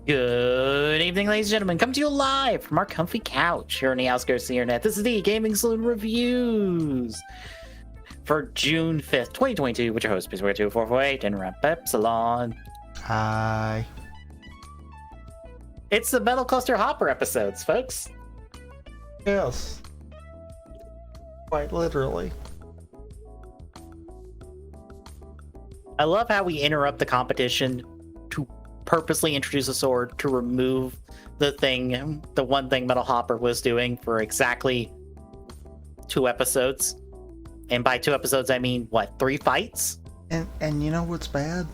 Good evening, ladies and gentlemen. Come to you live from our comfy couch here on the outskirts of the internet. This is the Gaming Saloon Reviews for June 5th, 2022, with your host, Peace2448, and Ramp Epsilon. Hi. It's the Metal Cluster Hopper episodes, folks. Yes. Quite literally. I love how we interrupt the competition to purposely introduce a sword to remove the one thing Metal Hopper was doing for exactly 2 episodes. And by 2 episodes, I mean, what, 3 fights? And you know what's bad?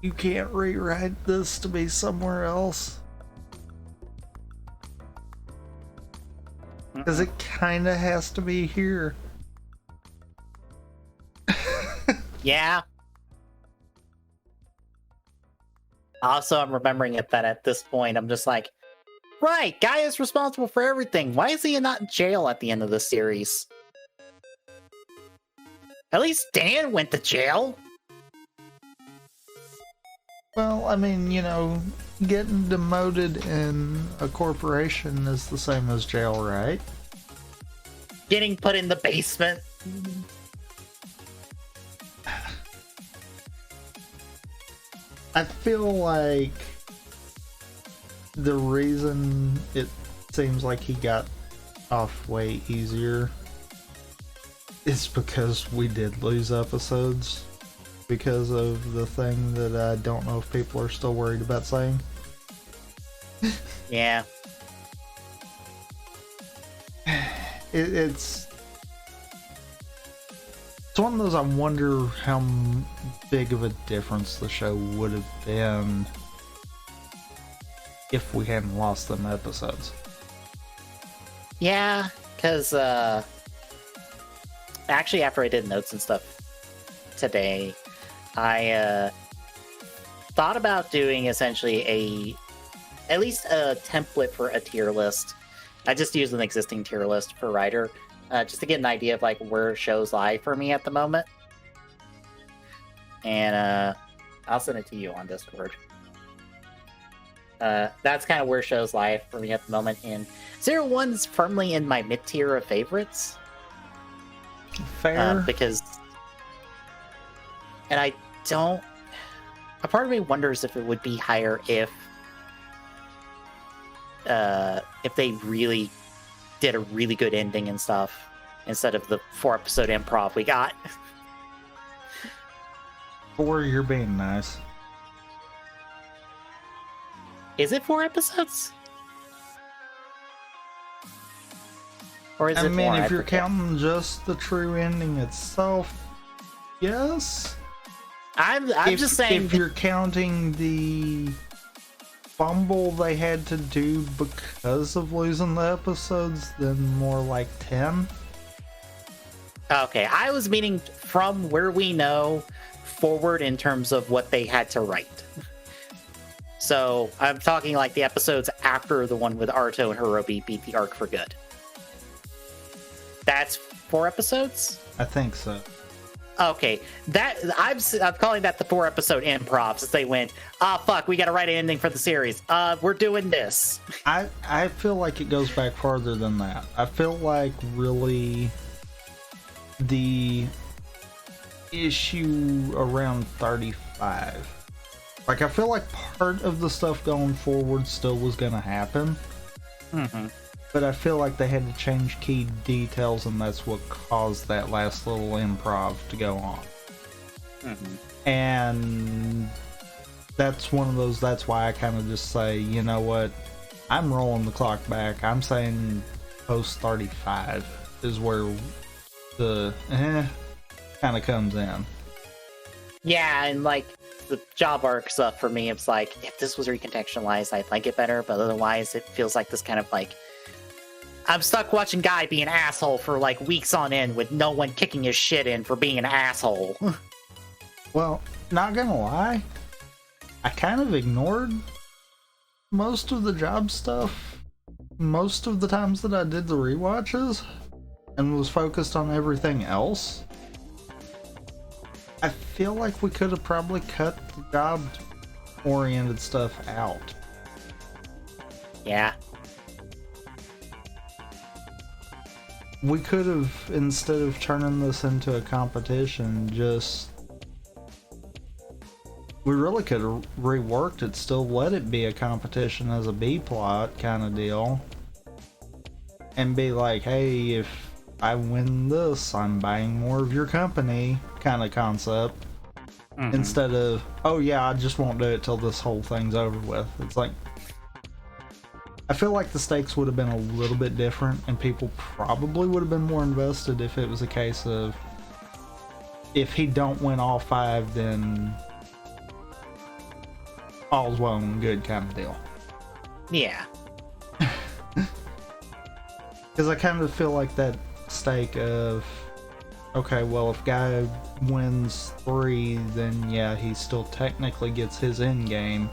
You can't rewrite this to be somewhere else. Because it kind of has to be here. Yeah. Also, I'm remembering it that at this point, I'm just like, right, guy is responsible for everything. Why is he not in jail at the end of the series? At least Dan went to jail. Well, I mean, you know, getting demoted in a corporation is the same as jail, right? Getting put in the basement. I feel like the reason it seems like he got off way easier is because we did lose episodes because of the thing that I don't know if people are still worried about saying. Yeah. It's one of those, I wonder how big of a difference the show would have been if we hadn't lost them episodes. Yeah, because actually after I did notes and stuff today, I thought about doing essentially at least a template for a tier list. I just used an existing tier list for Writer, just to get an idea of like where shows lie for me at the moment. And I'll send it to you on Discord. That's kind of where shows lie for me at the moment. And 01's firmly in my mid-tier of favorites. Fair. Because... And I don't... A part of me wonders if it would be higher if they really did a really good ending and stuff instead of the 4-episode improv we got. Or you're being nice. Is it 4 episodes? Or is it I mean, more? if you're counting just the true ending itself, yes. I'm just saying, if you're counting the fumble they had to do because of losing the episodes, then more like 10. Okay, I was meaning from where we know forward in terms of what they had to write. So I'm talking like the episodes after the one with Arto and Hirobi beat the arc for good. That's 4 episodes? I think so. Okay, that I'm calling that the 4-episode improv, since they went, fuck, we gotta write an ending for the series. We're doing this. I feel like it goes back farther than that. I feel like really the issue around 35. Like, I feel like part of the stuff going forward still was gonna happen. Mm-hmm. But I feel like they had to change key details, and that's what caused that last little improv to go on. Mm-hmm. And that's one of those, that's why I kind of just say, you know what, I'm rolling the clock back. I'm saying post 35 is where the kind of comes in. Yeah, and like the job arc stuff for me, it's like, if this was recontextualized, I'd like it better, but otherwise it feels like this kind of like, I'm stuck watching Guy be an asshole for like weeks on end with no one kicking his shit in for being an asshole. Well, not gonna lie, I kind of ignored most of the job stuff most of the times that I did the rewatches and was focused on everything else. I feel like we could have probably cut the job-oriented stuff out. Yeah. We could have, instead of turning this into a competition, we really could have reworked it, still let it be a competition as a B-plot kind of deal. And be like, hey, if I win this, I'm buying more of your company kind of concept. Mm-hmm. Instead of, oh yeah, I just won't do it till this whole thing's over with. It's like, I feel like the stakes would have been a little bit different, and people probably would have been more invested if it was a case of, if he don't win all 5, then all's well and good kind of deal. Yeah. Because I kind of feel like that stake of, okay, well, if guy wins 3, then yeah, he still technically gets his end game.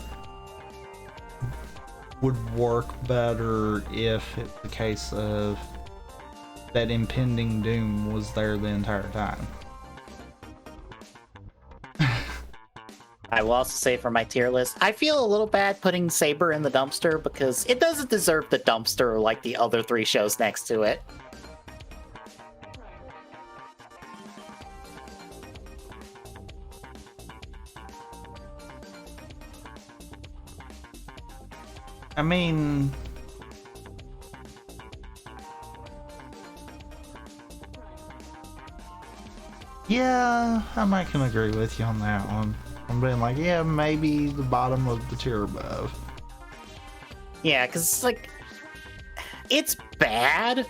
Would work better if it's the case of that impending doom was there the entire time. I will also say for my tier list, I feel a little bad putting Saber in the dumpster because it doesn't deserve the dumpster like the other 3 shows next to it. I mean, yeah, I might can agree with you on that one. I'm being like, yeah, maybe the bottom of the tier above. Yeah, because it's like, it's bad,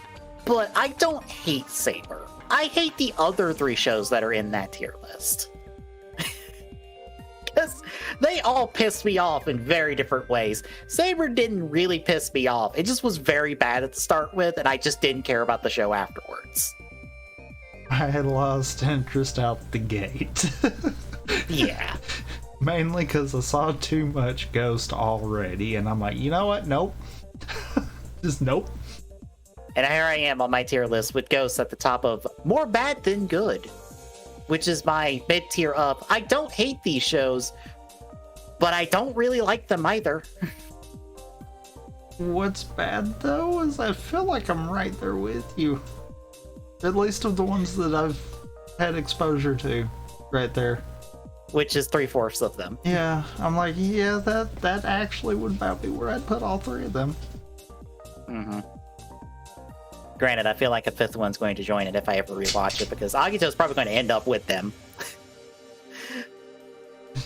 but I don't hate Saber. I hate the other 3 shows that are in that tier list. Because they all pissed me off in very different ways. Saber didn't really piss me off. It just was very bad at the start with, and I just didn't care about the show afterwards. I had lost interest out the gate. Yeah. Mainly because I saw too much Ghost already, and I'm like, you know what? Nope. Just nope. And here I am on my tier list with Ghost at the top of more bad than good, which is my mid-tier up. I don't hate these shows, but I don't really like them either. What's bad, though, is I feel like I'm right there with you. At least of the ones that I've had exposure to, right there. Which is 3/4 of them. Yeah, I'm like, yeah, that actually would about be where I'd put all 3 of them. Mm-hmm. Granted, I feel like a 5th one's going to join it if I ever rewatch it, because Agito's probably going to end up with them.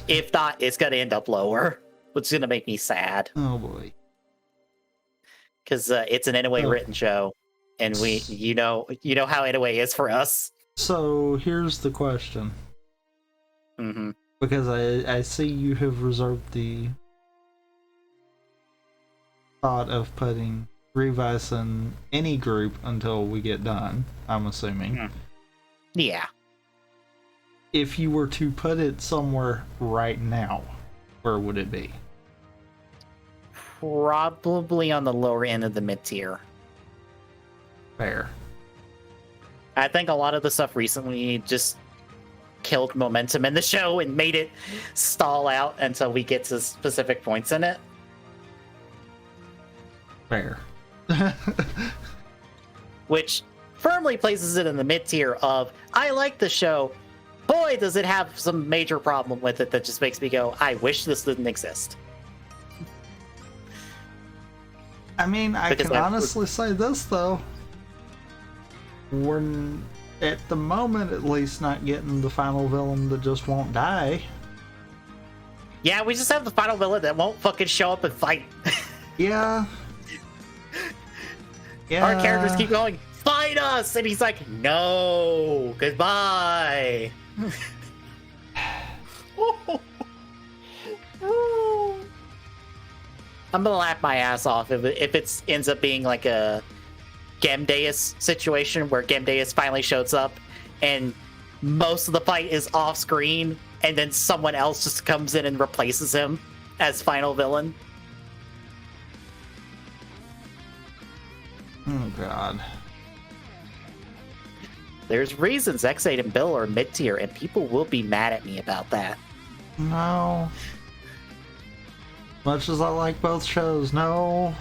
If not, it's going to end up lower, which is going to make me sad. Oh boy. Because it's an anime written show, and you know how anime is for us. So here's the question. Mm-hmm. Because I see you have reserved the thought of putting Revice in any group until we get done, I'm assuming. Mm. Yeah. If you were to put it somewhere right now, where would it be? Probably on the lower end of the mid-tier. Fair. I think a lot of the stuff recently just killed momentum in the show and made it stall out until we get to specific points in it. Fair. Which firmly places it in the mid-tier of, I like the show, boy does it have some major problem with it that just makes me go, I wish this didn't exist. I mean, I can honestly say this, though. We're, at the moment, at least, not getting the final villain that just won't die. Yeah, we just have the final villain that won't fucking show up and fight. Yeah. Yeah. Our characters keep going, fight us! And he's like, no, goodbye. I'm gonna laugh my ass off if it ends up being like a Gamdeus situation where Gamdeus finally shows up and most of the fight is off screen and then someone else just comes in and replaces him as final villain. Oh god. There's reasons X8 and Bill are mid-tier, and people will be mad at me about that. No. Much as I like both shows, no.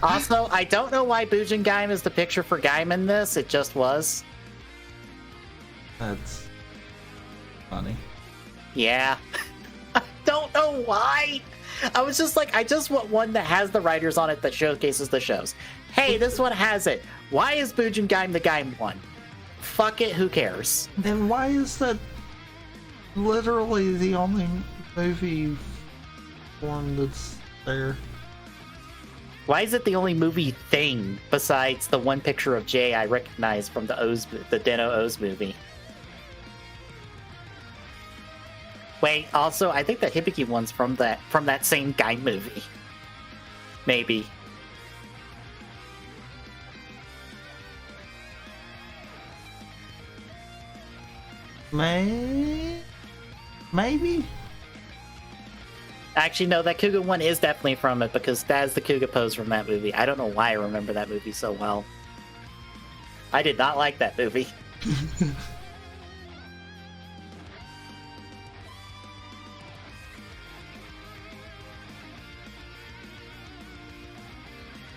Also, I don't know why Bujingaim is the picture for Gaim in this. It just was. That's funny. Yeah. I don't know why. I was just like, I just want one that has the writers on it that showcases the shows. Hey, this one has it. Why is Bujingaim the Gaim one? Fuck it, who cares? Then why is that literally the only movie form that's there? Why is it the only movie thing besides the one picture of Jay I recognize from the Den-O O's movie? Wait, also, I think the Hibiki one's from that same Gaim movie. Maybe. Maybe? Actually, no, that Kuga one is definitely from it because that's the Kuga pose from that movie. I don't know why I remember that movie so well. I did not like that movie.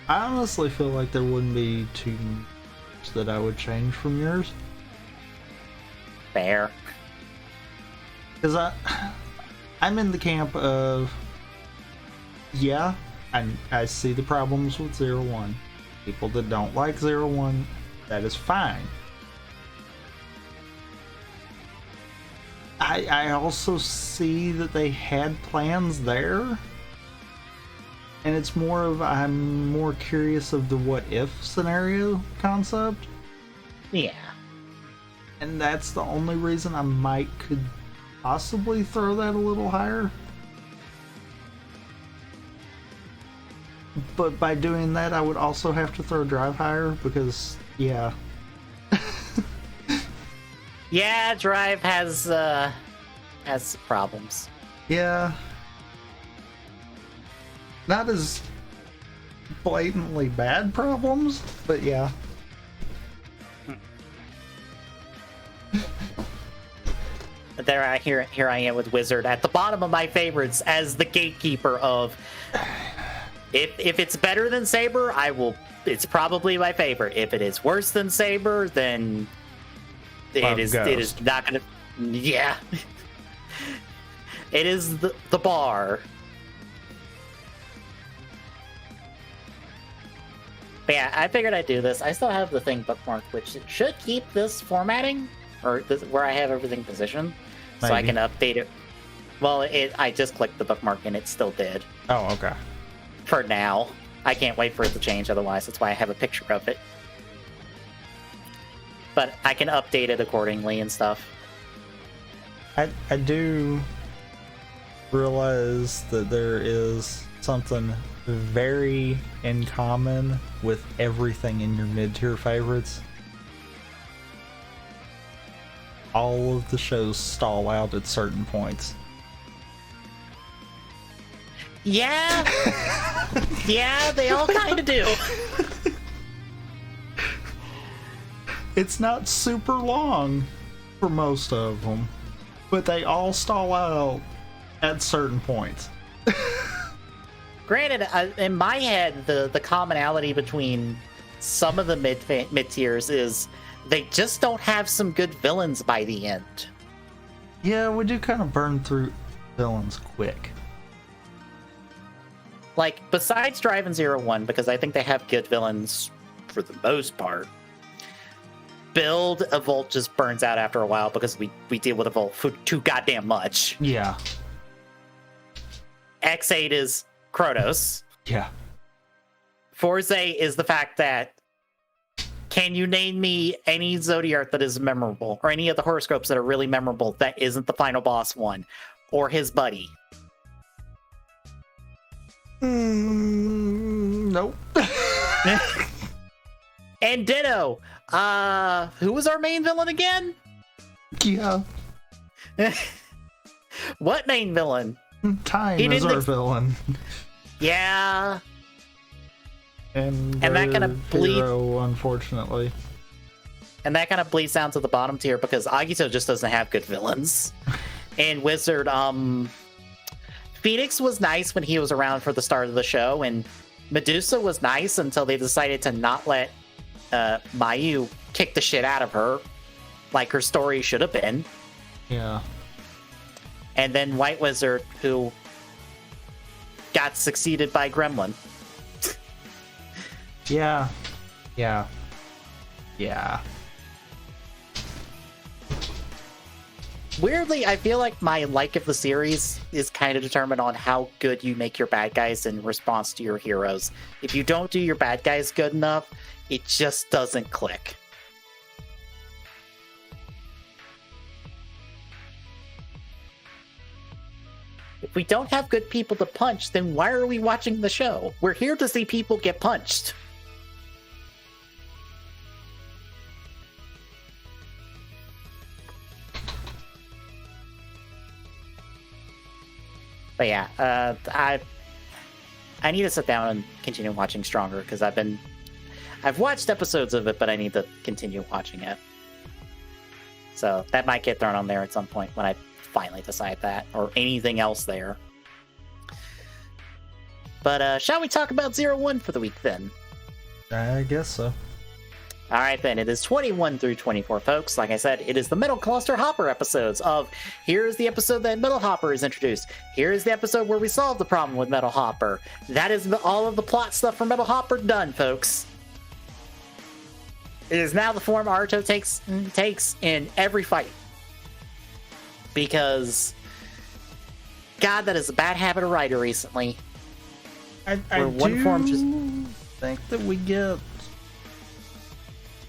I honestly feel like there wouldn't be too much that I would change from yours. Fair. Because I'm in the camp of, yeah, I see the problems with 01. People that don't like 01, that is fine. I also see that they had plans there. And it's more of, I'm more curious of the what if scenario concept. Yeah. And that's the only reason I could possibly throw that a little higher. But by doing that, I would also have to throw Drive higher because, yeah. Yeah, Drive has problems. Yeah. Not as blatantly bad problems, but yeah. Here I am with Wizard at the bottom of my favorites as the gatekeeper of if it's better than Saber, it's probably my favorite. If it is worse than Saber, then it is not gonna, yeah. It is the bar. But yeah, I figured I'd do this. I still have the thing bookmarked, which should keep this formatting, or where I have everything positioned, so I can update it. Well, I just clicked the bookmark and it still did. Oh, okay. For now. I can't wait for it to change otherwise. That's why I have a picture of it. But I can update it accordingly and stuff. I do realize that there is something very in common with everything in your mid-tier favorites. All of the shows stall out at certain points. Yeah. Yeah, they all kind of do. It's not super long for most of them, but they all stall out at certain points. Granted, in my head, the commonality between some of the mid-tiers is they just don't have some good villains by the end. Yeah, we do kind of burn through villains quick. Like, besides Drive and 01, because I think they have good villains for the most part, Build a Volt just burns out after a while because we deal with a Volt for too goddamn much. Yeah. X8 is Kronos. Yeah. Forze is the fact that can you name me any Zodiac that is memorable, or any of the horoscopes that are really memorable that isn't the final boss one, or his buddy? Nope. And ditto. Who was our main villain again? Yeah. What main villain? Time is our villain. Yeah. And that kind of bleeds, unfortunately. and that kind of bleeds down to the bottom tier because Agito just doesn't have good villains. And Wizard, Phoenix was nice when he was around for the start of the show, and Medusa was nice until they decided to not let Mayu kick the shit out of her, like her story should have been. Yeah. And then White Wizard, who got succeeded by Gremlin. Yeah. Weirdly, I feel like my like of the series is kind of determined on how good you make your bad guys in response to your heroes. If you don't do your bad guys good enough, it just doesn't click. If we don't have good people to punch, then why are we watching the show? We're here to see people get punched. But yeah, I need to sit down and continue watching Stronger because I've watched episodes of it, but I need to continue watching it. So that might get thrown on there at some point when I finally decide that, or anything else there. But shall we talk about 01 for the week then? I guess so. Alright then, it is 21 through 24, folks. Like I said, it is the Metal Cluster Hopper episodes of here's the episode that Metal Hopper is introduced. Here's the episode where we solve the problem with Metal Hopper. That is all of the plot stuff for Metal Hopper done, folks. It is now the form Aruto takes in every fight. Because, God, that is a bad habit of writer recently. I think that we get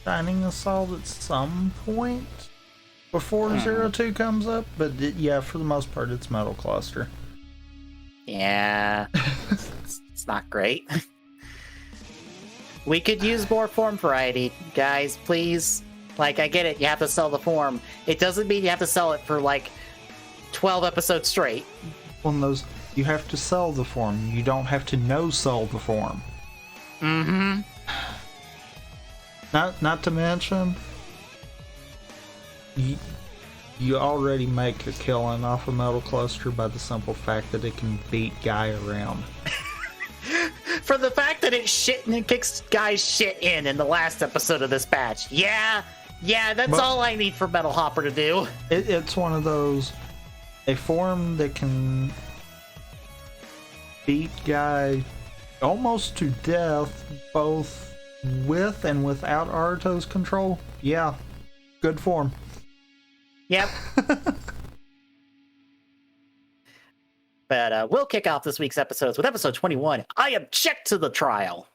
Shining Assault at some point before 02 comes up, but yeah, for the most part, it's Metal Cluster. Yeah, it's not great. We could use more form variety, guys, please. Like, I get it, you have to sell the form. It doesn't mean you have to sell it for, like, 12 episodes straight. Well, you have to sell the form. You don't have to no-sell the form. Mm-hmm. Not to mention, you already make a killing off a Metal Cluster by the simple fact that it can beat Guy around. For the fact that it kicks Guy's shit in the last episode of this batch. Yeah, that's all I need for Metal Hopper to do. It's one of those, a form that can beat Guy almost to death, both with and without Aruto's control. Yeah, good form. Yep. But we'll kick off this week's episodes with episode 21, I Object to the Trial.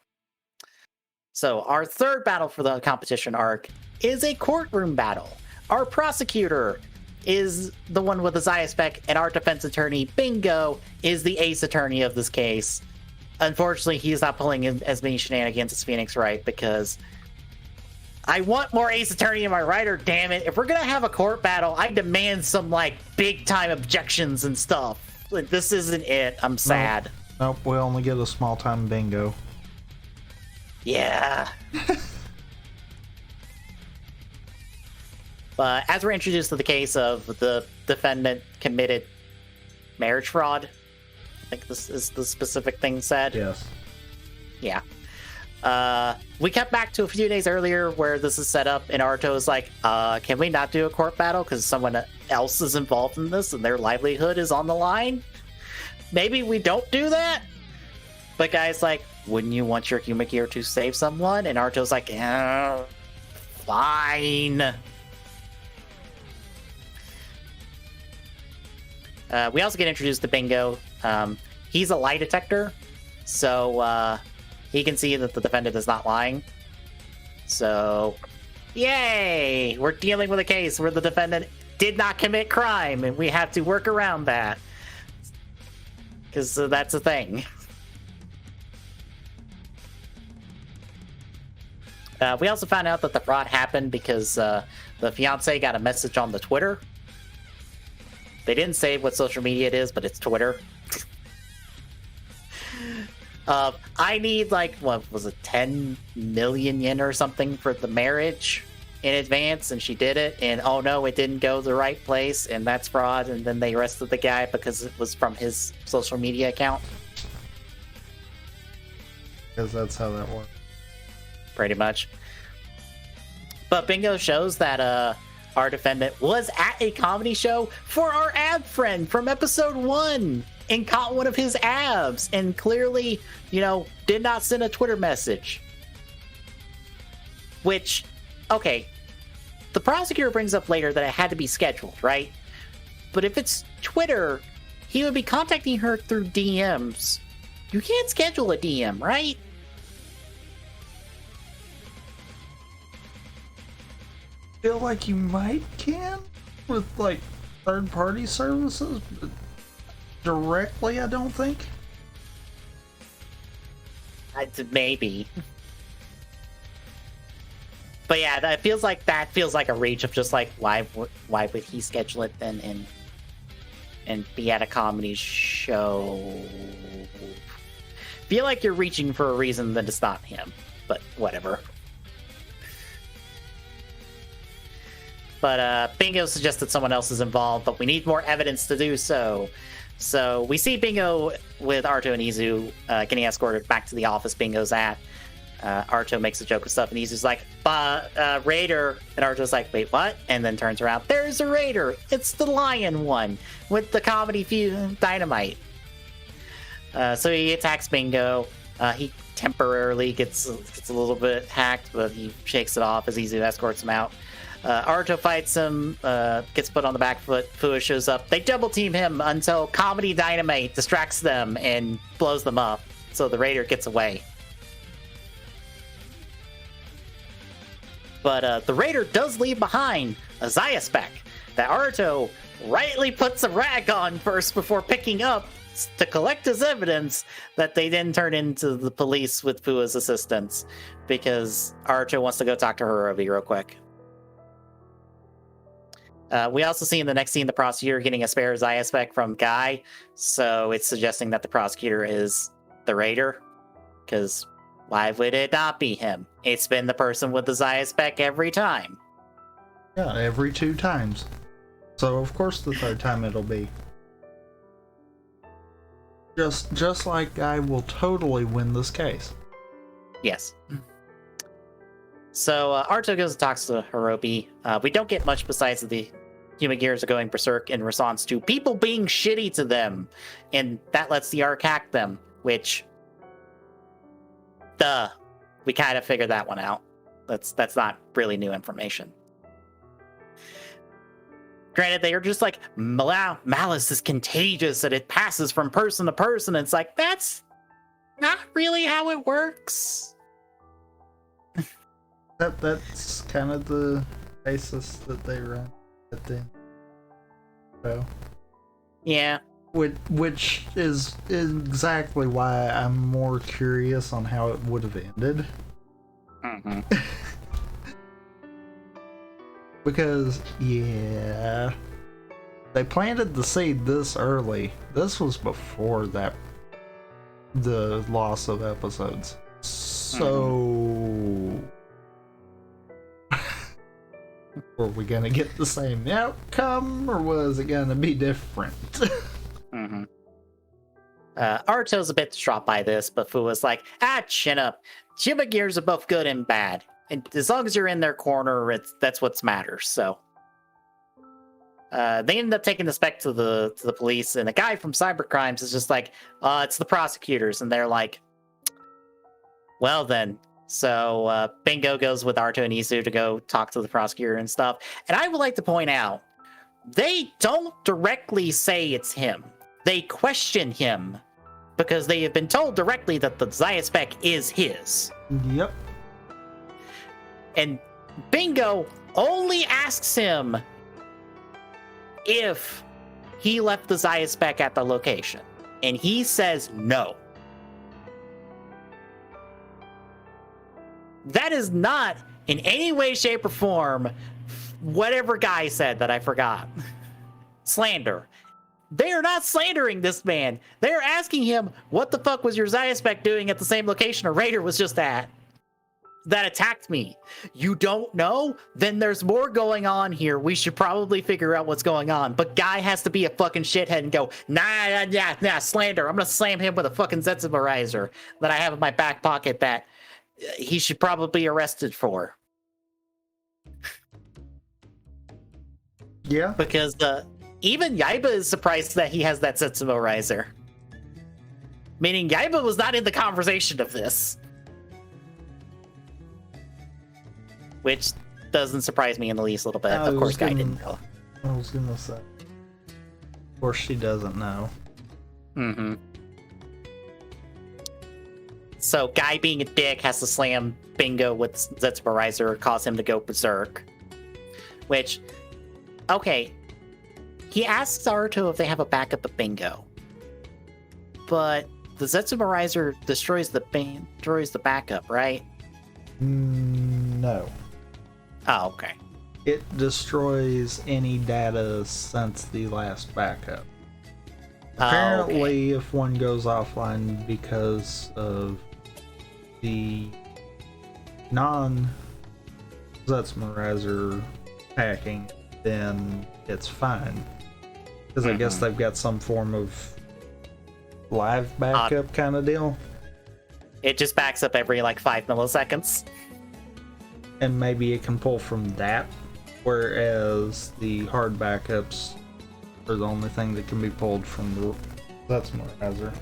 So our third battle for the competition arc is a courtroom battle. Our prosecutor is the one with the Zaya spec, and our defense attorney, Bingo, is the ace attorney of this case. Unfortunately, he's not pulling in as many shenanigans as Phoenix Wright, because I want more ace attorney in my writer, damn it. If we're gonna have a court battle, I demand some, like, big-time objections and stuff. Like, this isn't it. I'm sad. Nope, we only get a small-time Bingo. Yeah. But as we're introduced to the case of the defendant committed marriage fraud, I think this is the specific thing said. Yes. Yeah. We cut back to a few days earlier where this is set up, and Aruto is like, can we not do a court battle because someone else is involved in this and their livelihood is on the line? Maybe we don't do that? But Guy's like, wouldn't you want your human gear to save someone? And Aruto's like, fine. We also get introduced to Bingo. He's a lie detector, so he can see that the defendant is not lying. So, yay! We're dealing with a case where the defendant did not commit crime, and we have to work around that. Because that's a thing. We also found out that the fraud happened because the fiancé got a message on the Twitter. They didn't say what social media it is, but it's Twitter. I need like, what was it, 10 million yen or something for the marriage in advance, and she did it, and oh no, it didn't go the right place, and that's fraud, and then they arrested the guy because it was from his social media account. Because that's how that works. Pretty much. But bingo shows that our defendant was at a comedy show for our ab friend from episode 1 and caught one of his abs and clearly, did not send a Twitter message. Which, okay, the prosecutor brings up later that it had to be scheduled, right? But if it's Twitter, he would be contacting her through DMs. You can't schedule a DM, right? Feel like you might can with like third-party services, but directly I don't think. Maybe. But yeah, that feels like a reach of just like why would he schedule it then and be at a comedy show? Feel like you're reaching for a reason that it's not him, but whatever. But Bingo suggested someone else is involved, but we need more evidence to do so. So we see Bingo with Arto and Izu getting escorted back to the office Bingo's at. Arto makes a joke and stuff, and Izu's like, Raider. And Arto's like, wait, what? And then turns around, there's a Raider. It's the lion one with the comedy dynamite. So he attacks Bingo. He temporarily gets a little bit hacked, but he shakes it off as Izu escorts him out. Arto fights him, gets put on the back foot. Fua shows up. They double team him until comedy dynamite distracts them and blows them up. So the Raider gets away. But the Raider does leave behind a Zaya spec that Arto rightly puts a rag on first before picking up to collect his evidence that they then turn into the police with Fua's assistance because Arto wants to go talk to Hirobi real quick. We also see in the next scene the prosecutor getting a spare Zaya spec from Guy, so it's suggesting that the prosecutor is the Raider, because why would it not be him? It's been the person with the Zaya spec every time. Yeah, every 2 times. So of course the 3rd time it'll be. Just like Guy will totally win this case. Yes. So Arto goes and talks to Hirobi. We don't get much besides the human gears are going berserk in response to people being shitty to them, and that lets the Ark hack them, which, we kind of figured that one out. That's not really new information. Granted, they are just like, malice is contagious and it passes from person to person. It's like, that's not really how it works. That's kind of the basis that they run at the end. So, yeah. Which is exactly why I'm more curious on how it would have ended. Mm-hmm. Because, yeah, they planted the seed this early. This was before the loss of episodes. So, were we gonna get the same outcome, or was it gonna be different? Mm-hmm. Arto's a bit distraught by this, but Fua's like, chin up. Jibba gears are both good and bad. And as long as you're in their corner, that's what matters. So they ended up taking the spec to the police, and the guy from Cybercrimes is just like, it's the prosecutors, and they're like, well then. So Bingo goes with Arto and Izu to go talk to the prosecutor and stuff. And I would like to point out, they don't directly say it's him. They question him because they have been told directly that the Zaya spec is his. Yep. And Bingo only asks him if he left the Zaya spec at the location. And he says no. That is not in any way, shape, or form whatever Guy said that I forgot. Slander. They are not slandering this man. They are asking him, what the fuck was your Zyspec doing at the same location a raider was just at that attacked me? You don't know? Then there's more going on here. We should probably figure out what's going on. But guy has to be a fucking shithead and go, nah, slander. I'm gonna slam him with a fucking Zetsumberizer that I have in my back pocket that he should probably be arrested for. Yeah. Because even Yaiba is surprised that he has that Zetsumberizer. Meaning Yaiba was not in the conversation of this. Which doesn't surprise me in the least little bit. Of course, Guy didn't know. I was gonna say. Of course, she doesn't know. Mm-hmm. So, Guy being a dick has to slam Bingo with Zetsumberizer, cause him to go berserk. Which, okay, he asks Naruto if they have a backup of Bingo. But the Zetsumberizer destroys the backup, right? No. Oh, okay. It destroys any data since the last backup. Apparently, if one goes offline because of the non-Zetsumberizer hacking, then it's fine. Because I guess they've got some form of live backup kind of deal. It just backs up every, 5 milliseconds. And maybe it can pull from that, whereas the hard backups are the only thing that can be pulled from the Zetsumberizer.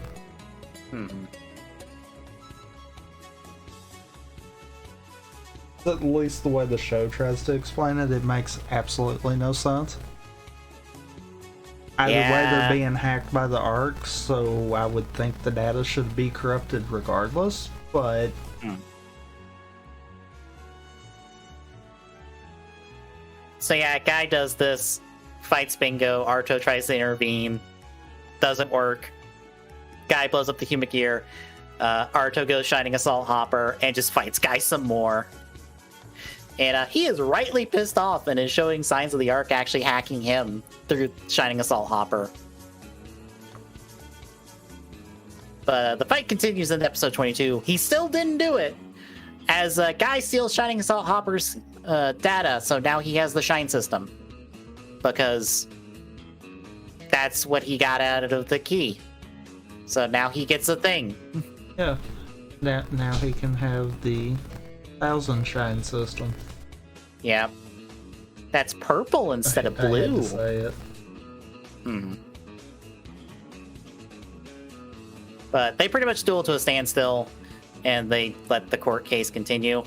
At least the way the show tries to explain it, it makes absolutely no sense. Either way, they're being hacked by the ARC, so I would think the data should be corrupted regardless, but... So yeah, Guy does this, fights Bingo, Arto tries to intervene, doesn't work. Guy blows up the human gear, Arto goes Shining Assault Hopper, and just fights Guy some more. And he is rightly pissed off and is showing signs of the ARC actually hacking him through Shining Assault Hopper. But the fight continues in episode 22. He still didn't do it, as Guy steals Shining Assault Hopper's data, so now he has the Shine system. Because that's what he got out of the key. So now he gets a thing. Yeah. Now he can have the 1000 Shine system. Yeah. That's purple instead of blue. I had to say it. But they pretty much duel to a standstill, and they let the court case continue.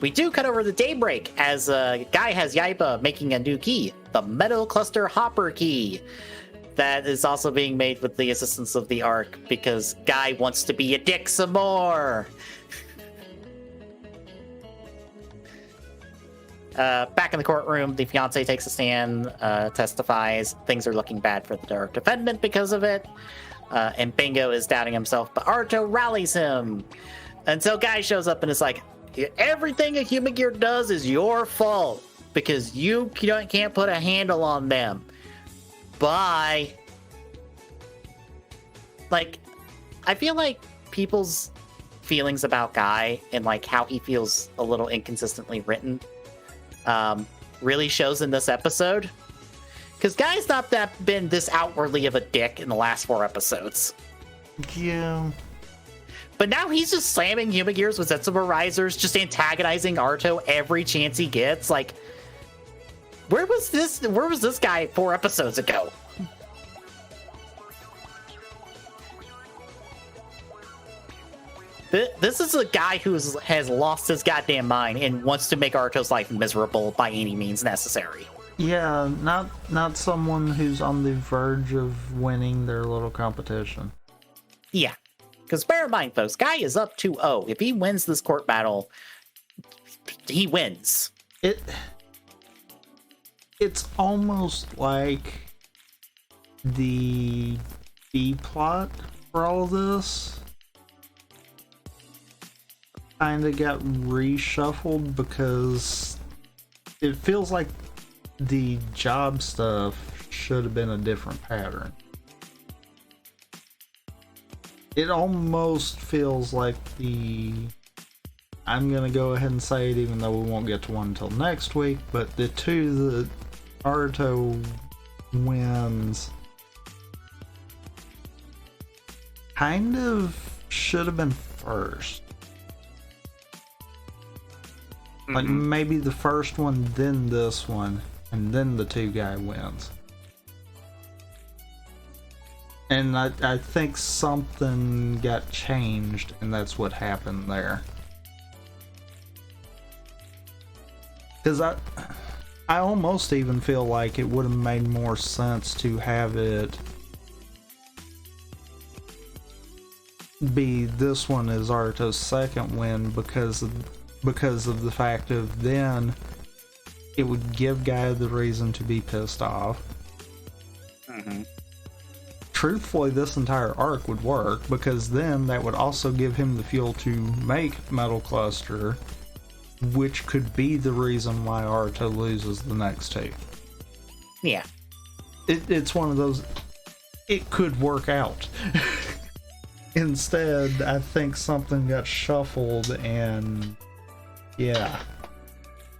We do cut over the daybreak as Guy has Yaiba making a new key, the Metal Cluster Hopper key. That is also being made with the assistance of the ARC because Guy wants to be a dick some more. Back in the courtroom, the fiance takes a stand, testifies. Things are looking bad for the dark defendant because of it. And Bingo is doubting himself, but Arto rallies him. Until Guy shows up and is like, everything a Human Gear does is your fault because you can't put a handle on them. Bye. I feel like people's feelings about Guy and how he feels a little inconsistently written really shows in this episode. Because Guy's not been this outwardly of a dick in the last 4 episodes. Yeah. But now he's just slamming Human Gears with Zetsuberizers, just antagonizing Arto every chance he gets. Where was this guy 4 episodes ago? This is a guy who has lost his goddamn mind and wants to make Arto's life miserable by any means necessary. Yeah, not someone who's on the verge of winning their little competition. Yeah. Because bear in mind, folks, Guy is up 2-0. If he wins this court battle, he wins. It's almost like the B plot for all of this kind of got reshuffled because it feels like the job stuff should have been a different pattern. It almost feels like I'm gonna go ahead and say it even though we won't get to one until next week, but the two that Naruto wins kind of should have been first. Like maybe the first one, then this one, and then the two guy wins. And I think something got changed, and that's what happened there. Because I almost even feel like it would have made more sense to have it be this one is Naruto's second win because of the fact of then it would give Guy the reason to be pissed off. Truthfully, this entire arc would work because then that would also give him the fuel to make Metal Cluster, which could be the reason why Naruto loses the next two. Yeah. It's one of those, it could work out. Instead, I think something got shuffled and yeah.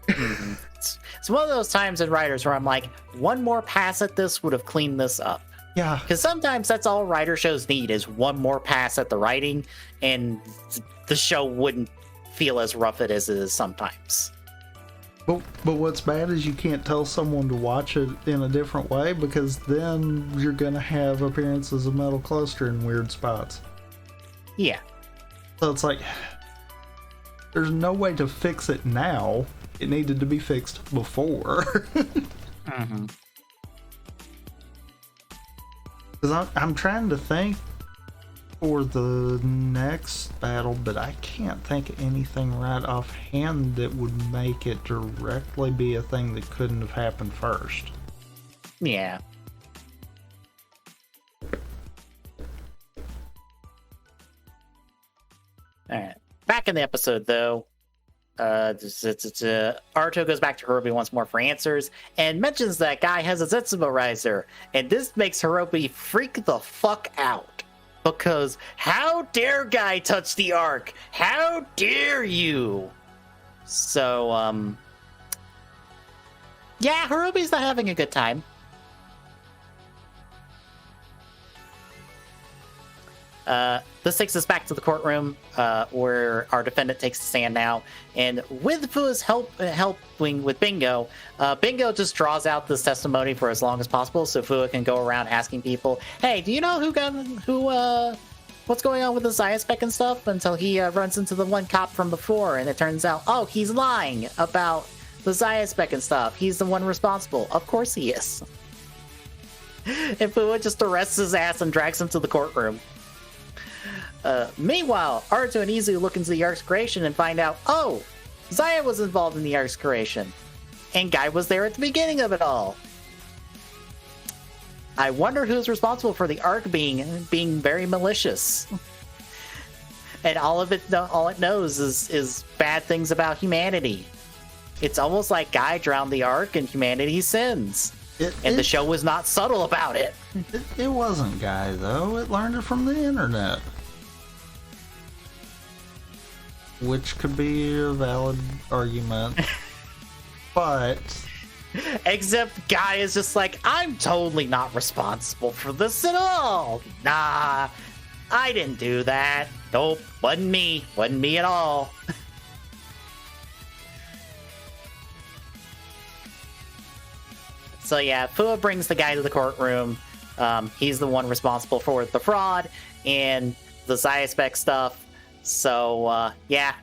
It's one of those times in writers where I'm like, one more pass at this would have cleaned this up. Yeah. Because sometimes that's all writer shows need is one more pass at the writing, and the show wouldn't feel as rough as it is sometimes. But what's bad is you can't tell someone to watch it in a different way because then you're going to have appearances of Metal Cluster in weird spots. Yeah. So it's like, there's no way to fix it now. It needed to be fixed before. Because I'm trying to think for the next battle, but I can't think of anything right offhand that would make it directly be a thing that couldn't have happened first. Yeah. Alright. Back in the episode, though, Naruto goes back to Hirobi once more for answers and mentions that Guy has a Zetsubo Riser, and this makes Hirobi freak the fuck out because how dare Guy touch the Ark? How dare you? So yeah, Hirobi's not having a good time. This takes us back to the courtroom where our defendant takes a stand now, and with Fua's helping with Bingo, Bingo just draws out this testimony for as long as possible so Fua can go around asking people, hey, do you know what's going on with the Zaya-spec and stuff, until he runs into the one cop from before, and it turns out, oh, he's lying about the Zaya-spec and stuff. He's the one responsible. Of course he is. And Fua just arrests his ass and drags him to the courtroom. Meanwhile, Naruto and Izu look into the Ark's creation and find out, oh, Zaya was involved in the Ark's creation, and Guy was there at the beginning of it all. I wonder who's responsible for the Ark being very malicious. And all it knows is bad things about humanity. It's almost like Guy drowned the Ark and humanity's sins. The show was not subtle about it. It wasn't Guy, though. It learned it from the internet. Which could be a valid argument. But... except Guy is just like, I'm totally not responsible for this at all. Nah, I didn't do that. Nope, wasn't me. Wasn't me at all. So yeah, Fua brings the guy to the courtroom. He's the one responsible for the fraud and the Zaya-spec stuff. So yeah,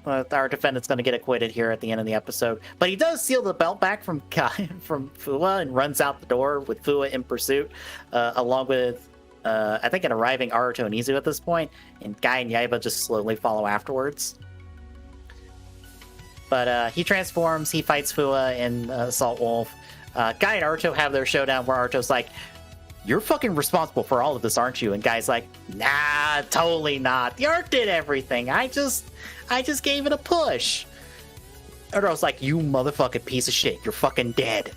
our defendant's going to get acquitted here at the end of the episode. But he does steal the belt back from Fua and runs out the door with Fua in pursuit, along with I think an arriving Naruto and Izu at this point, and Guy and Yaiba just slowly follow afterwards. But he transforms, he fights Fua and Assault Wolf. Guy and Naruto have their showdown where Naruto's like, you're fucking responsible for all of this, aren't you? And Guy's like, nah, totally not. The Ark did everything. I just gave it a push. Naruto's like, you motherfucking piece of shit. You're fucking dead.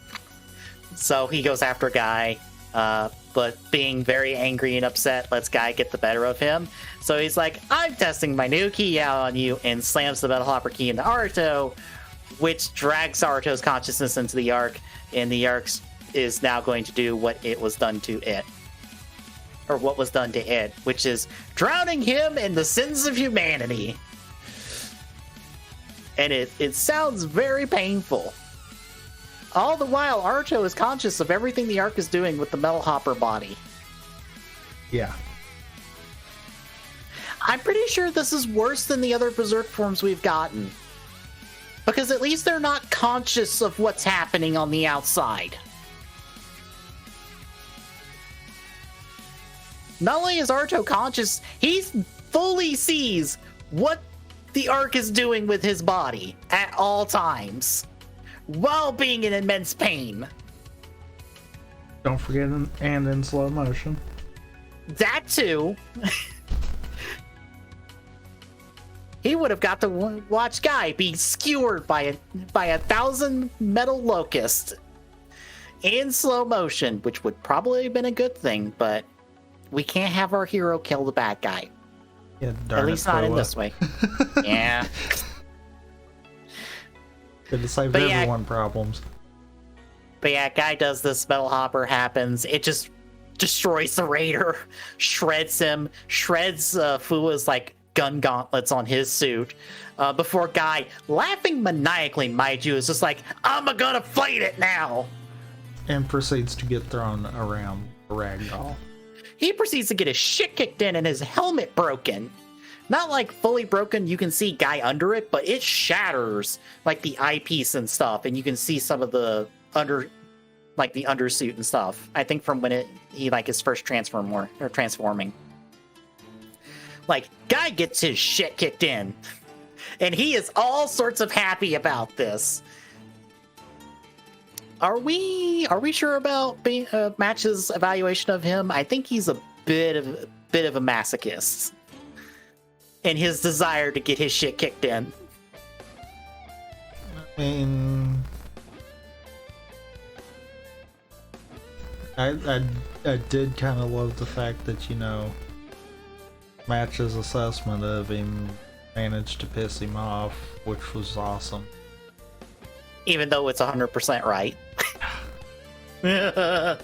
So he goes after Guy, but being very angry and upset lets Guy get the better of him. So he's like, I'm testing my new key out on you, and slams the Metal Hopper key into Aruto, which drags Aruto's consciousness into the Ark, and the Ark is now going to do what it was done to it. Or what was done to it, which is drowning him in the sins of humanity. And it sounds very painful. All the while, Aruto is conscious of everything the Ark is doing with the Metal Hopper body. Yeah. I'm pretty sure this is worse than the other Berserk forms we've gotten. Because at least they're not conscious of what's happening on the outside. Not only is Aruto conscious, he fully sees what the Ark is doing with his body at all times, while being in immense pain. Don't forget, and in slow motion. That too. He would have got to watch Guy be skewered by a 1,000 metal locusts in slow motion, which would probably have been a good thing, but we can't have our hero kill the bad guy. Yeah, at least not in this way. Yeah. It'll save everyone problems. But yeah, Guy does this, Metal Hopper happens. It just destroys the Raider, shreds him, shreds Fua's like gun gauntlets on his suit. Before Guy, laughing maniacally, mind you, is just like, I'm gonna fight it now! And proceeds to get thrown around a ragdoll. He proceeds to get his shit kicked in and his helmet broken. Not like fully broken, you can see Guy under it, but it shatters like the eyepiece and stuff, and you can see some of the undersuit and stuff. I think from when he like his first transforming. Like, Guy gets his shit kicked in. And he is all sorts of happy about this. Are we sure about Match's evaluation of him? I think he's a bit of a masochist in his desire to get his shit kicked in. I mean, I did kind of love the fact that, you know, Match's assessment of him managed to piss him off, which was awesome. Even though it's 100% right. But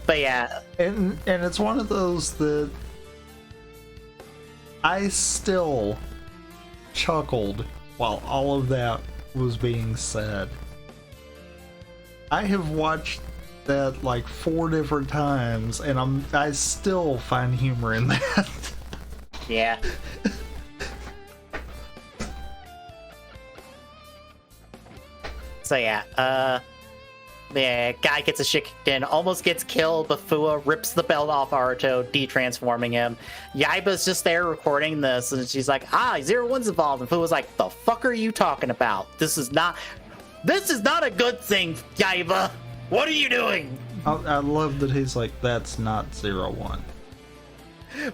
yeah. And it's one of those that I still chuckled while all of that was being said. I have watched that like 4 different times, and I still find humor in that. Yeah. So yeah, Guy gets a shit kicked in, almost gets killed, but Fua rips the belt off Aruto, de-transforming him. Yaiba's just there recording this, and she's like, 01's involved, and Fua's like, the fuck are you talking about? This is not a good thing, Yaiba! What are you doing? I love that he's like, that's not 01.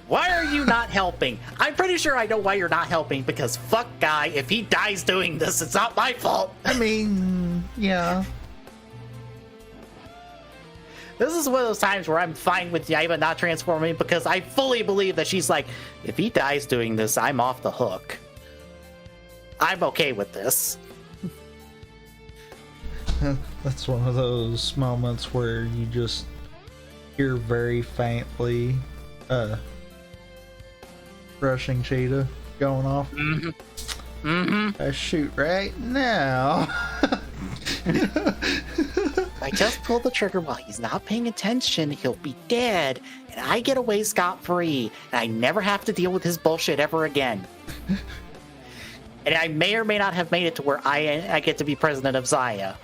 Why are you not helping? I'm pretty sure I know why you're not helping, because fuck Guy, if he dies doing this, it's not my fault. I mean, yeah. This is one of those times where I'm fine with Yaiba not transforming, because I fully believe that she's like, if he dies doing this, I'm off the hook. I'm okay with this. That's one of those moments where you just hear very faintly rushing cheetah going off. Mm-hmm. Mm-hmm. I shoot right now. I just pulled the trigger while he's not paying attention. He'll be dead, and I get away scot-free, and I never have to deal with his bullshit ever again. And I may or may not have made it to where I get to be president of Zaya.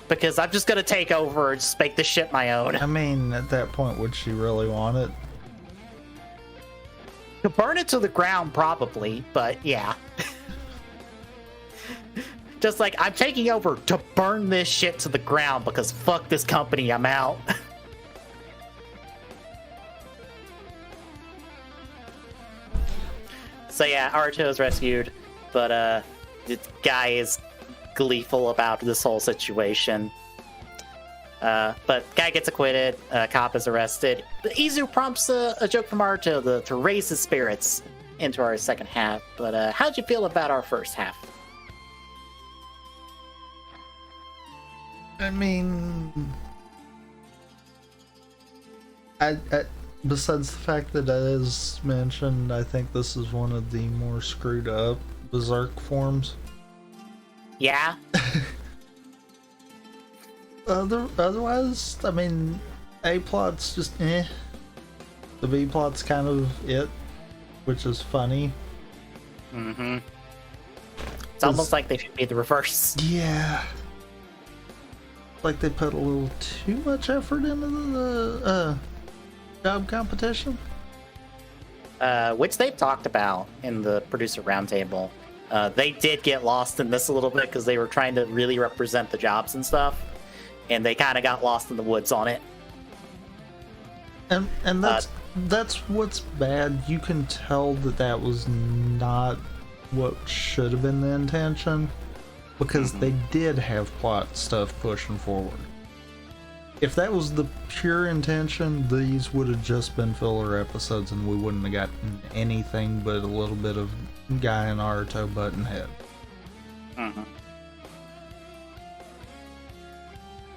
Because I'm just gonna take over and just make this shit my own. I mean, at that point, would she really want it? To burn it to the ground, probably, but yeah. Just like, I'm taking over to burn this shit to the ground because fuck this company, I'm out. So yeah, Aruto is rescued, but the Guy is gleeful about this whole situation. But guy gets acquitted. Cop is arrested. Izu prompts a joke from Aruto to raise his spirits into our second half. But how'd you feel about our first half? I mean, I besides the fact that, as mentioned, I think this is one of the more screwed up Berserk forms. Yeah. Otherwise, I mean, A plot's just eh. The B plot's kind of it, which is funny. Mm-hmm. It's almost like they should be the reverse. Yeah. Like they put a little too much effort into the job competition. Which they've talked about in the producer roundtable. They did get lost in this a little bit because they were trying to really represent the jobs and stuff. And they kind of got lost in the woods on it. And that's what's bad. You can tell that was not what should have been the intention, because they did have plot stuff pushing forward. If that was the pure intention, these would have just been filler episodes and we wouldn't have gotten anything but a little bit of Guy and Naruto button head.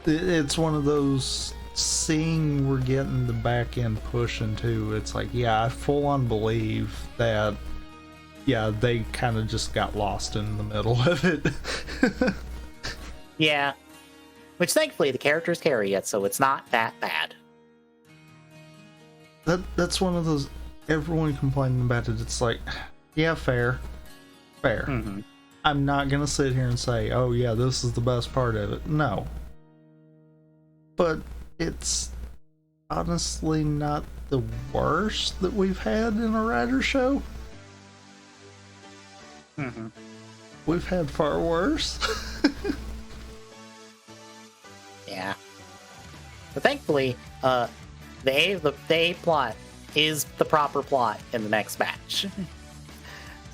It's one of those, seeing we're getting the back end push into, it's like, yeah, I full on believe that, yeah, they kind of just got lost in the middle of it. Yeah. Which thankfully the characters carry it, so it's not that bad. That's one of those, everyone complaining about it, it's like, yeah, fair. I'm not gonna sit here and say, oh yeah, this is the best part of it. No. But it's honestly not the worst that we've had in a writer show. We've had far worse. Yeah. But thankfully, the A plot is the proper plot in the next batch.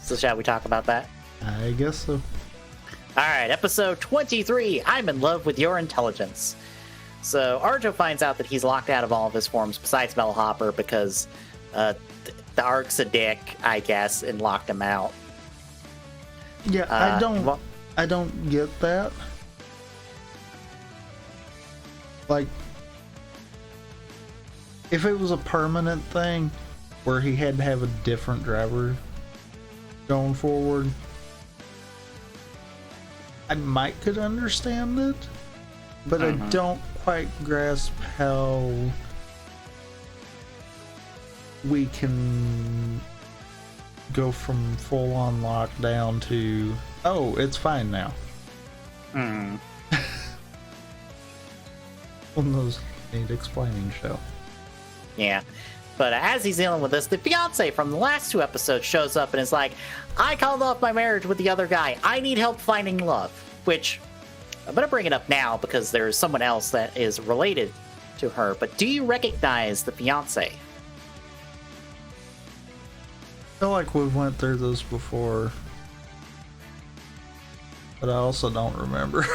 So shall we talk about that? I guess so. Alright, episode 23, I'm in love with your intelligence. So Arjo finds out that he's locked out of all of his forms besides Bellhopper because the Ark's a dick, I guess, and locked him out. Yeah, I don't get that. Like, if it was a permanent thing where he had to have a different driver going forward, I might could understand it, but I don't quite grasp how we can go from full-on lockdown to, oh, it's fine now. One of those need explaining show. Yeah. But as he's dealing with this, the fiance from the last 2 episodes shows up and is like, I called off my marriage with the other guy. I need help finding love. Which, I'm going to bring it up now because there's someone else that is related to her. But do you recognize the fiance? I feel like we've went through this before, but I also don't remember.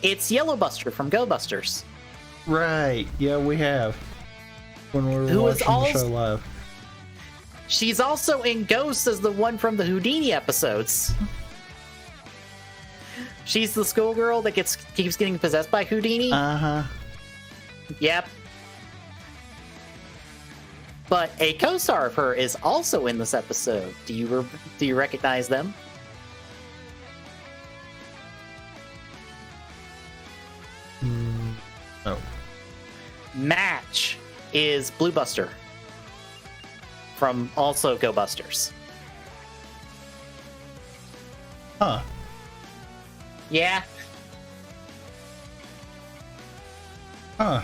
It's Yellow Buster from Go Busters. Right. Yeah, we have. When we were watching the show live. She's also in Ghost as the one from the Houdini episodes. She's the schoolgirl that keeps getting possessed by Houdini. Yep. But a co-star of her is also in this episode. Do you recognize them? No. Match is Blue Buster from also Go Busters. Huh. Yeah. Huh.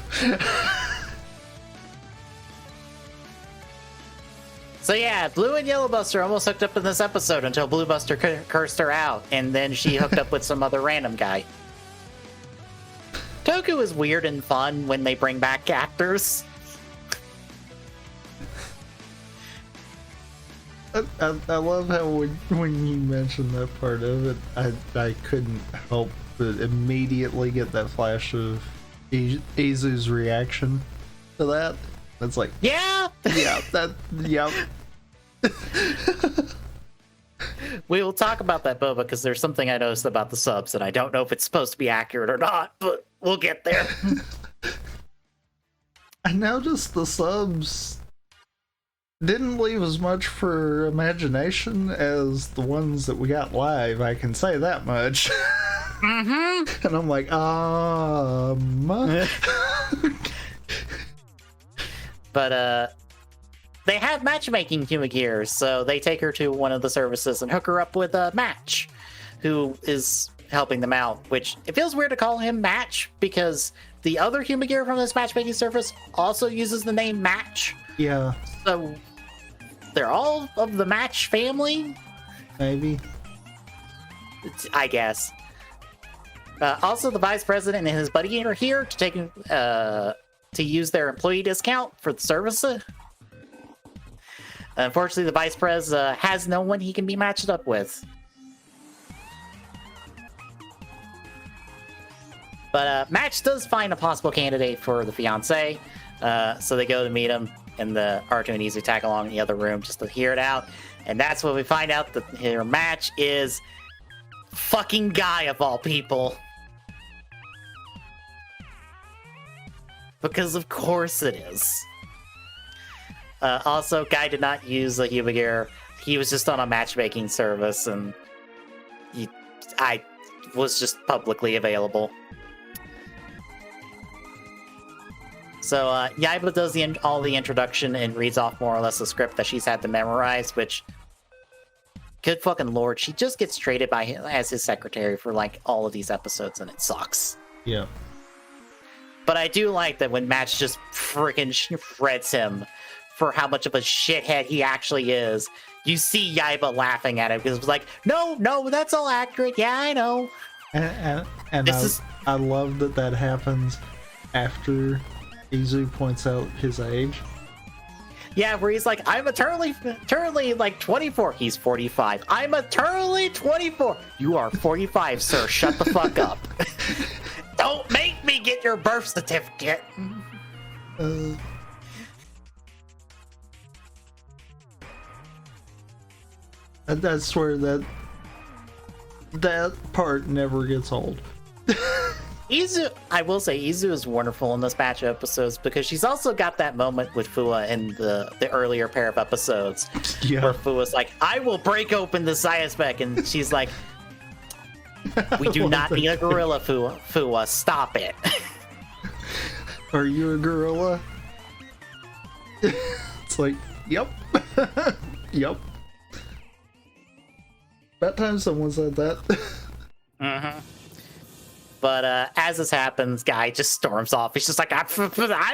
So yeah, Blue and Yellow Buster almost hooked up in this episode until Blue Buster cursed her out, and then she hooked up with some other random guy. Toku is weird and fun when they bring back actors. I love how when you mentioned that part of it, I couldn't help but immediately get that flash of Izu's reaction to that. It's like, yeah, yeah. We will talk about that, Boba, because there's something I noticed about the subs, and I don't know if it's supposed to be accurate or not, but we'll get there. I noticed the subs didn't leave as much for imagination as the ones that we got live, I can say that much. Mm-hmm. And I'm like, But, they have matchmaking human gears, so they take her to one of the services and hook her up with Match, who is helping them out, which it feels weird to call him Match, because the other human gear from this matchmaking service also uses the name Match. Yeah. So they're all of the Match family? Maybe. I guess. Also, the vice president and his buddy are here to take to use their employee discount for the service. Unfortunately, the vice pres has no one he can be matched up with. But Match does find a possible candidate for the fiancé, so they go to meet him, and the Aruto and Izu tag along in the other room just to hear it out. And that's when we find out that her match is fucking Guy, of all people. Because of course it is. Also, Guy did not use the human gear. He was just on a matchmaking service, and I was just publicly available. So Yaiba does all the introduction and reads off more or less the script that she's had to memorize, which, good fucking lord, she just gets traded by him as his secretary for like all of these episodes, and it sucks. Yeah. But I do like that when Match just freaking shreds him for how much of a shithead he actually is. You see Yaiba laughing at him because it's like, no, that's all accurate. Yeah, I know. And I love that happens after Izu points out his age. Yeah, where he's like, I'm eternally like 24. He's 45. I'm eternally 24. You are 45, sir. Shut the fuck up. Don't make me get your birth certificate. I swear that part never gets old. Izu, I will say, Izu is wonderful in this batch of episodes because she's also got that moment with Fua in the earlier pair of episodes, yeah, where Fua's like, I will break open the Zaya-spec, and she's like, we do not need a gorilla, Fua, stop it. Are you a gorilla? It's like, yep. Yep. That time someone said that. Mm-hmm. But as this happens, Guy just storms off. He's just like, I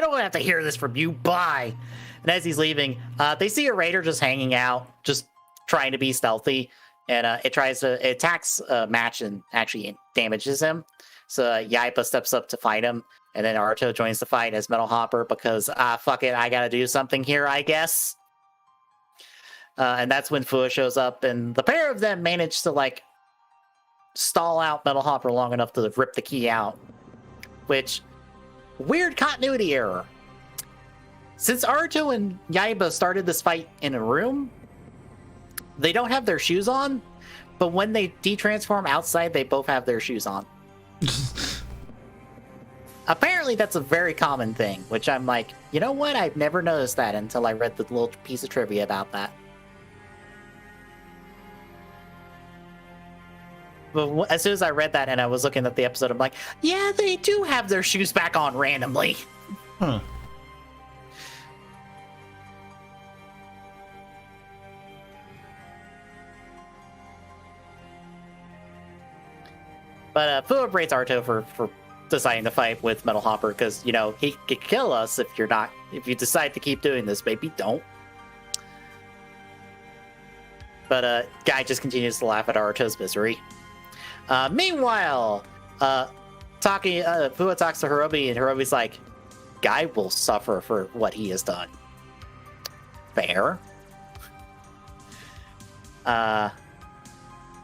don't have to hear this from you. Bye. And as he's leaving, they see a raider just hanging out, just trying to be stealthy. And it attacks Match and actually damages him. So Yaiba steps up to fight him. And then Aruto joins the fight as Metal Hopper because, fuck it, I gotta do something here, I guess. And that's when Fua shows up. And the pair of them manage to, like, stall out Metal Hopper long enough to rip the key out. Which, weird continuity error. Since Aruto and Yaiba started this fight in a room, they don't have their shoes on, but when they de-transform outside, they both have their shoes on. Apparently that's a very common thing, which I'm like, you know what? I've never noticed that until I read the little piece of trivia about that. But as soon as I read that and I was looking at the episode, I'm like, yeah, they do have their shoes back on randomly. Huh. But Fua berates Aruto for deciding to fight with Metal Hopper because, you know, he could kill us if you decide to keep doing this. Maybe don't. But Guy just continues to laugh at Aruto's misery. Meanwhile, Fua talks to Hirobi, and Hirobi's like, Guy will suffer for what he has done. Fair.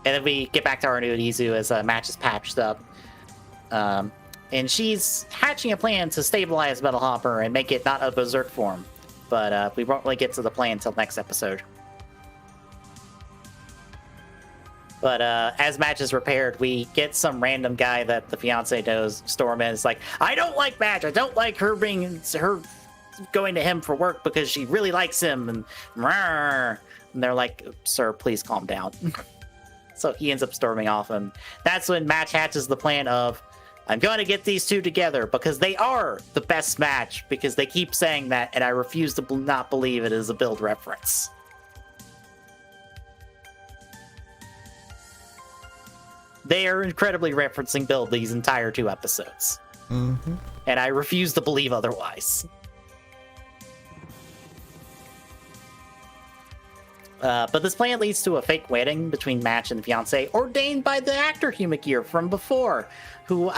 And then we get back to Aruto and Izu as Match is patched up. And she's hatching a plan to stabilize Metal Hopper and make it not a berserk form. But we won't really get to the plan until next episode. But as Match is repaired, we get some random guy that the fiance knows, Stormin. Is like, I don't like Match. I don't like her going to him for work because she really likes him. And they're like, sir, please calm down. So he ends up storming off, and that's when Match hatches the plan of, I'm going to get these two together because they are the best match, because they keep saying that, and I refuse to not believe it is a build reference. They are incredibly referencing build these entire 2 episodes. Mm-hmm. And I refuse to believe otherwise. But this plan leads to a fake wedding between Match and the fiancé, ordained by the actor Hugh McGear from before, who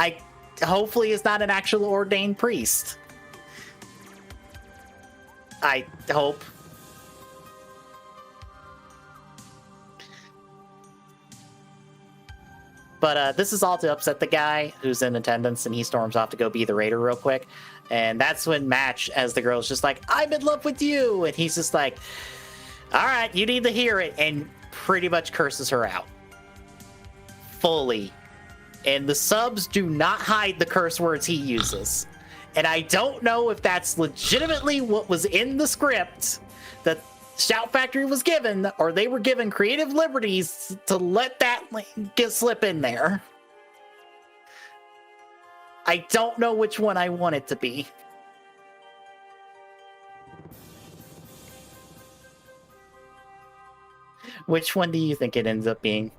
hopefully is not an actual ordained priest. I hope. But this is all to upset the guy who's in attendance, and he storms off to go be the raider real quick. And that's when Match, as the girl's just like, I'm in love with you. And he's just like, all right, you need to hear it. And pretty much curses her out. Fully. And the subs do not hide the curse words he uses. And I don't know if that's legitimately what was in the script that Shout Factory was given, or they were given creative liberties to let that slip in there. I don't know which one I want it to be. Which one do you think it ends up being?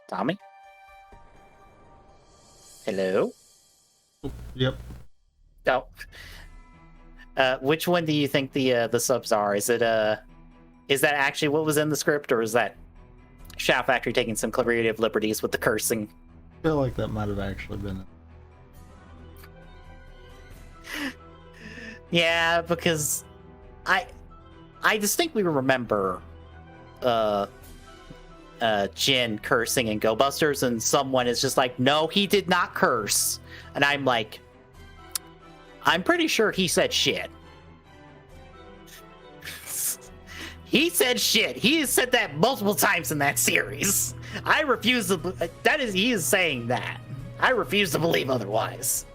Tommy? Hello? Yep. Oh. Which one do you think the subs are? Is that actually what was in the script, or is that Shout Factory taking some creative liberties with the cursing? I feel like that might have actually been it. Yeah, because I distinctly remember Jin cursing in Go Busters, and someone is just like, no, he did not curse. And I'm like, I'm pretty sure he said shit. He said shit. He has said that multiple times in that series. I refuse to. He is saying that. I refuse to believe otherwise.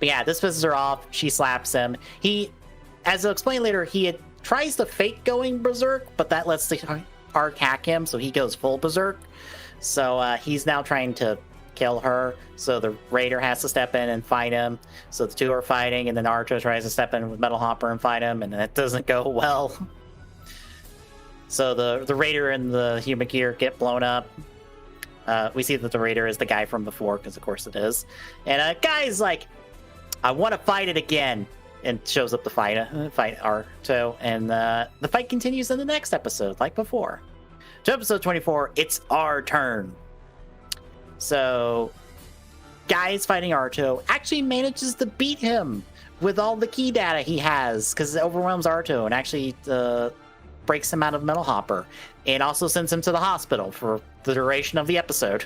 But yeah, this pisses her off. She slaps him. He, as I'll explain later, tries to fake going berserk, but that lets the arc hack him, so he goes full berserk. So he's now trying to kill her, so the raider has to step in and fight him. So the two are fighting, and then Naruto tries to step in with Metal Hopper and fight him, and that doesn't go well. So the raider and the human gear get blown up. We see that the raider is the guy from before, because of course it is. And a guy's like, I want to fight it again, and shows up to fight Naruto, and the fight continues in the next episode, like before. To episode 24, it's our turn. So, guys fighting Naruto actually manages to beat him with all the key data he has, because it overwhelms Naruto and actually breaks him out of Metal Hopper, and also sends him to the hospital for the duration of the episode.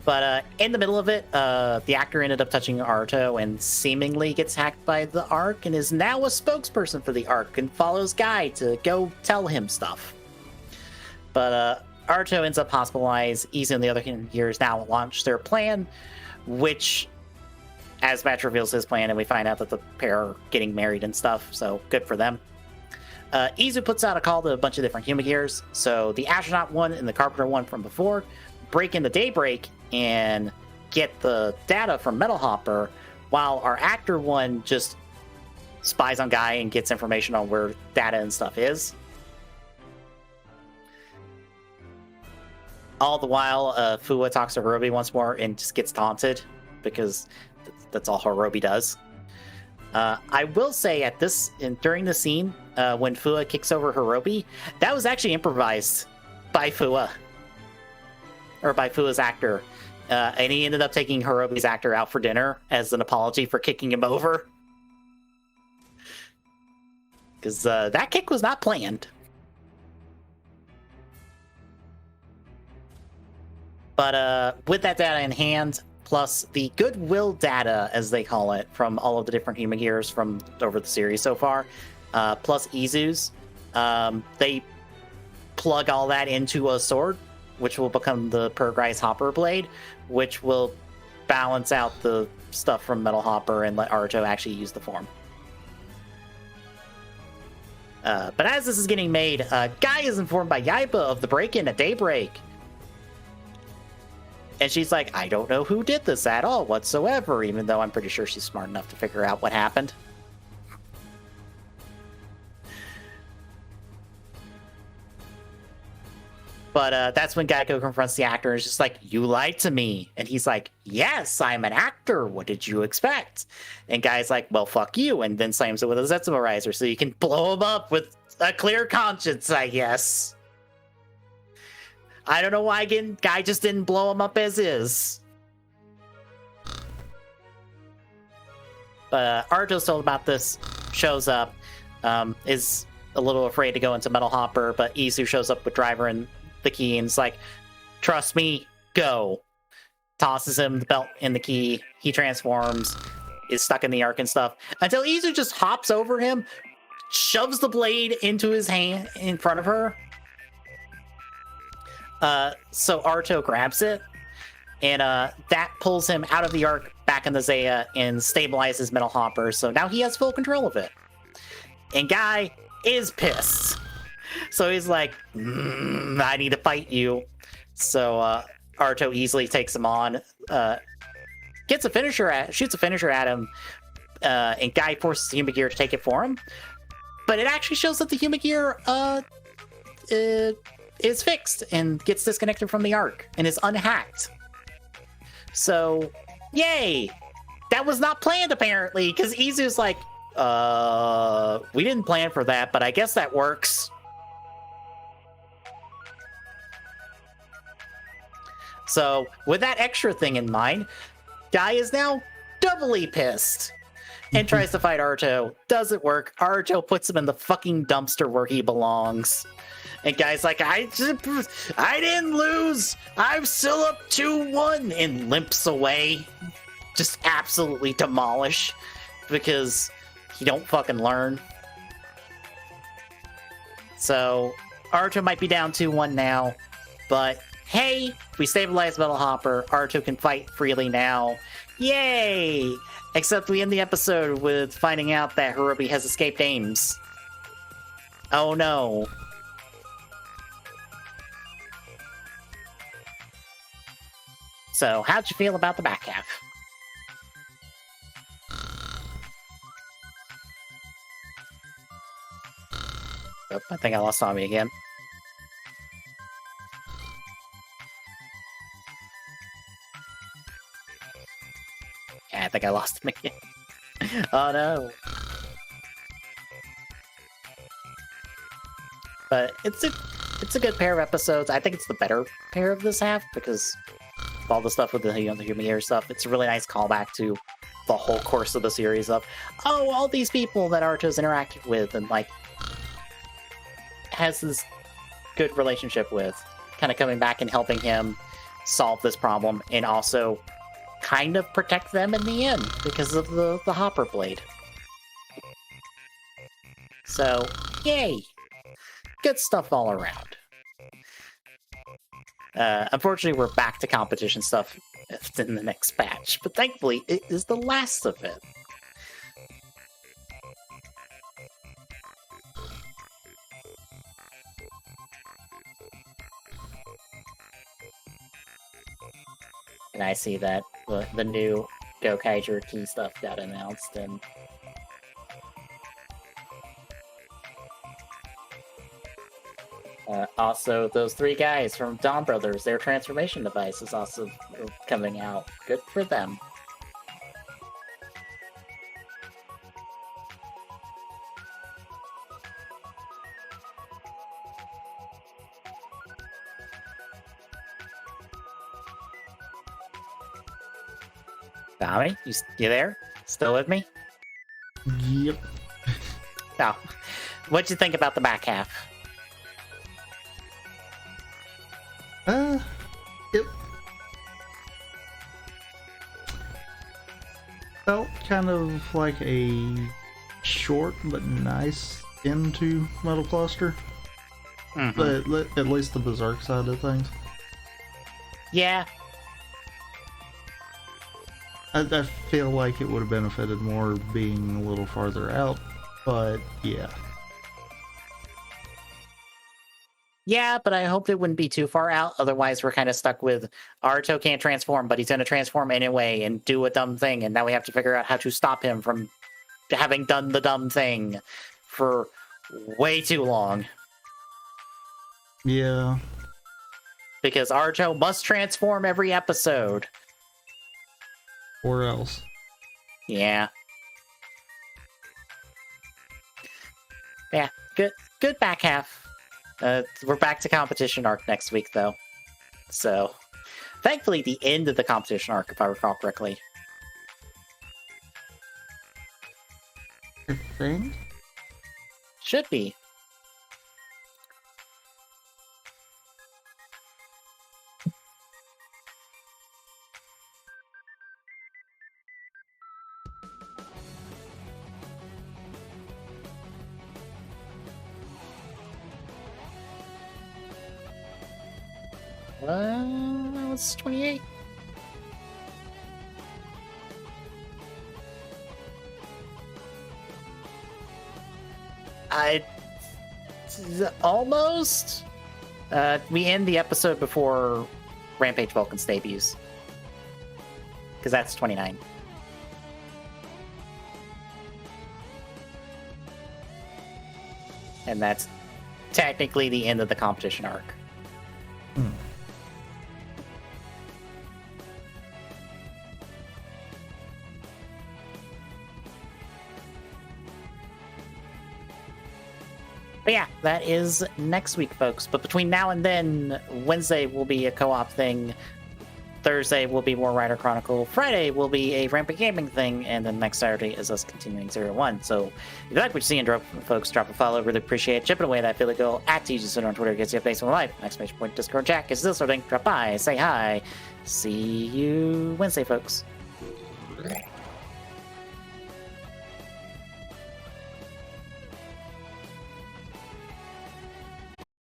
But in the middle of it, the actor ended up touching Naruto and seemingly gets hacked by the Arc, and is now a spokesperson for the Arc and follows Guy to go tell him stuff. But Naruto ends up hospitalized. Izu and the other gears now launch their plan, which, as Match reveals his plan, and we find out that the pair are getting married and stuff, so good for them. Izu puts out a call to a bunch of different human gears, so the astronaut one and the carpenter one from before break into Daybreak and get the data from Metal Hopper, while our actor one just spies on Guy and gets information on where data and stuff is. All the while, Fua talks to Hirobi once more and just gets taunted, because that's all Hirobi does. I will say during the scene, when Fua kicks over Hirobi, that was actually improvised by Fua. Or by Fua's actor. And he ended up taking Hirobi's actor out for dinner as an apology for kicking him over. Because that kick was not planned. But with that data in hand, plus the goodwill data, as they call it, from all of the different human gears from over the series so far, plus Izu's, they plug all that into a sword, which will become the Pergrice Hopper Blade, which will balance out the stuff from Metal Hopper and let Aruto actually use the form. But as this is getting made, Guy is informed by Yaiba of the break-in at daybreak. And she's like, I don't know who did this at all whatsoever, even though I'm pretty sure she's smart enough to figure out what happened. But that's when Geico confronts the actor and is just like, you lied to me. And he's like, yes, I'm an actor. What did you expect? And Guy's like, well, fuck you. And then slams it with a Zetsubo Riser so you can blow him up with a clear conscience, I guess. I don't know why Guy just didn't blow him up as is. But Aruto's told about this, shows up, is a little afraid to go into Metal Hopper, but Izu shows up with Driver and the key and it's like, trust me, go. Tosses him the belt and the key. He transforms, is stuck in the arc and stuff, until Izu just hops over him, shoves the blade into his hand in front of her. So Aruto grabs it, and that pulls him out of the arc back in the Zaya and stabilizes Metal Hopper, so now he has full control of it. And Guy is pissed. So he's like, I need to fight you. So Aruto easily takes him on, shoots a finisher at him, and Guy forces the Human Gear to take it for him. But it actually shows that the Human Gear is fixed and gets disconnected from the arc and is unhacked. So, yay! That was not planned, apparently, because Izu's like, we didn't plan for that, but I guess that works. So, with that extra thing in mind, Guy is now doubly pissed and tries to fight Aruto. Doesn't work. Aruto puts him in the fucking dumpster where he belongs. And Guy's like, I didn't lose. I'm still up 2-1, and limps away. Just absolutely demolish because he don't fucking learn. So Aruto might be down 2-1 now, but hey, we stabilize Metal Hopper. Aruto can fight freely now. Yay! Except we end the episode with finding out that Hirobi has escaped aims. Oh no. So, how'd you feel about the back half? Oh, I think I lost Tommy again. Yeah, I think I lost him again. Oh no. But it's a good pair of episodes. I think it's the better pair of this half because of all the stuff with the, the Human Gear stuff. It's a really nice callback to the whole course of the series of, oh, all these people that Aruto's interacted with and like has this good relationship with, kind of coming back and helping him solve this problem and also kind of protect them in the end because of the Hopper Blade. So, yay! Good stuff all around. Unfortunately, we're back to competition stuff in the next patch, but thankfully, it is the last of it. And I see that the new Gokaiger key stuff got announced, and also those 3 guys from Dawn Brothers, their transformation device is also coming out. Good for them. Tommy, you there? Still with me? Yep. No. What'd you think about the back half? It felt kind of like a short but nice end to Metal Cluster. But at least the Berserk side of things. Yeah. I feel like it would have benefited more being a little farther out, but yeah. Yeah, but I hoped it wouldn't be too far out. Otherwise, we're kind of stuck with Aruto can't transform, but he's going to transform anyway and do a dumb thing. And now we have to figure out how to stop him from having done the dumb thing for way too long. Yeah. Because Aruto must transform every episode. Or else. Yeah. Yeah, good back half. We're back to competition arc next week, though. So, thankfully, the end of the competition arc, if I recall correctly. I think? Should be. It's 28. Almost. We end the episode before Rampage Vulcan's debuts. Because that's 29. And that's technically the end of the competition arc. But yeah, that is next week, folks. But between now and then, Wednesday will be a co-op thing. Thursday will be more Rider Chronicle. Friday will be a Rampant Gaming thing. And then next Saturday is us continuing 0-1. So if you like what you see and folks, drop a follow. Really appreciate it. Chipping away that Philly Go at TGSoon on Twitter. Gets you updates on life. Exclamation point Discord Jack is still starting. Drop by, say hi. See you Wednesday, folks.